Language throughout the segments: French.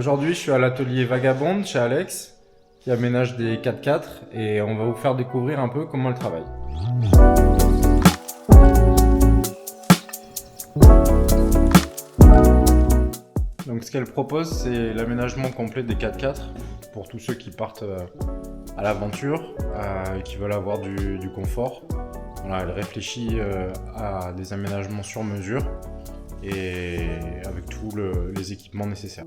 Aujourd'hui, je suis à l'atelier Vagabonde chez Alex, qui aménage des 4x4 et on va vous faire découvrir un peu comment elle travaille. Donc ce qu'elle propose, c'est l'aménagement complet des 4x4 pour tous ceux qui partent à l'aventure et qui veulent avoir du confort. Voilà, elle réfléchit à des aménagements sur mesure et avec tous les équipements nécessaires.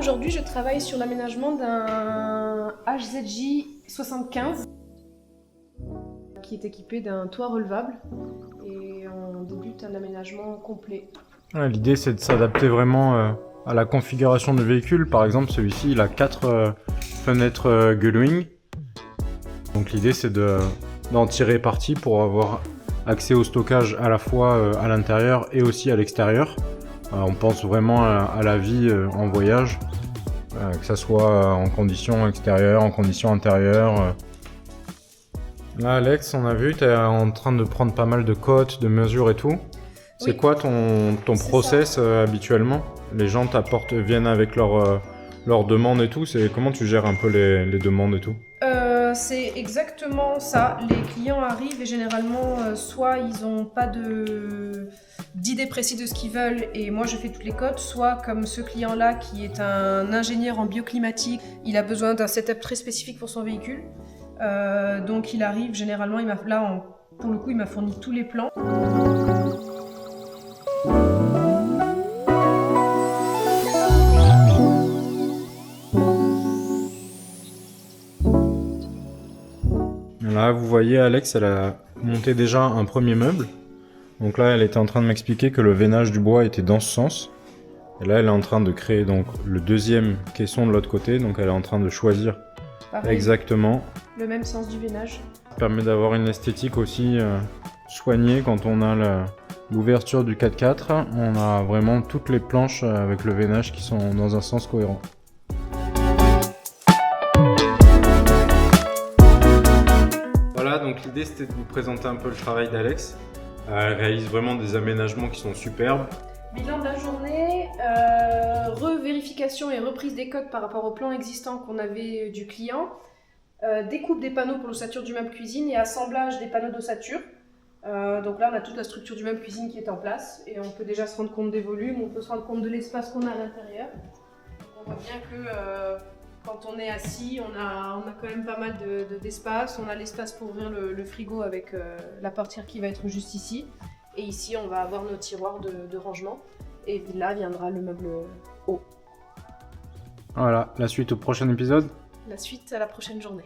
Aujourd'hui, je travaille sur l'aménagement d'un HZJ 75 qui est équipé d'un toit relevable et on débute un aménagement complet. L'idée, c'est de s'adapter vraiment à la configuration du véhicule. Par exemple, celui-ci, il a 4 fenêtres Gullwing. Donc l'idée, c'est d'en tirer parti pour avoir accès au stockage à la fois à l'intérieur et aussi à l'extérieur. On pense vraiment à la vie en voyage, que ça soit en conditions extérieures, en conditions intérieures. Là, Alex, on a vu, tu es en train de prendre pas mal de cotes, de mesures et tout. C'est quoi ton process habituellement? Les gens viennent avec leurs demandes et tout. Comment tu gères un peu les demandes et tout? C'est exactement ça. Les clients arrivent et généralement, soit ils n'ont pas d'idée précise de ce qu'ils veulent et moi je fais toutes les cotes, soit comme ce client-là qui est un ingénieur en bioclimatique, il a besoin d'un setup très spécifique pour son véhicule. Donc il arrive, généralement, pour le coup, il m'a fourni tous les plans. Là, vous voyez, Alex, elle a monté déjà un premier meuble. Donc là, elle était en train de m'expliquer que le veinage du bois était dans ce sens. Et là, elle est en train de créer donc le deuxième caisson de l'autre côté. Donc elle est en train de choisir exactement le même sens du veinage. Ça permet d'avoir une esthétique aussi soignée quand on a l'ouverture du 4x4. On a vraiment toutes les planches avec le veinage qui sont dans un sens cohérent. Voilà, donc l'idée c'était de vous présenter un peu le travail d'Alex. Elle réalise vraiment des aménagements qui sont superbes. Bilan de la journée, revérification et reprise des codes par rapport au plan existant qu'on avait du client, découpe des panneaux pour l'ossature du meuble cuisine et assemblage des panneaux d'ossature. Donc là on a toute la structure du meuble cuisine qui est en place et on peut déjà se rendre compte des volumes, on peut se rendre compte de l'espace qu'on a à l'intérieur. On voit bien que quand on est assis, on a quand même pas mal d'espace. On a l'espace pour ouvrir le frigo avec la portière qui va être juste ici. Et ici, on va avoir nos tiroirs de rangement. Et là viendra le meuble haut. Voilà, la suite au prochain épisode. La suite à la prochaine journée.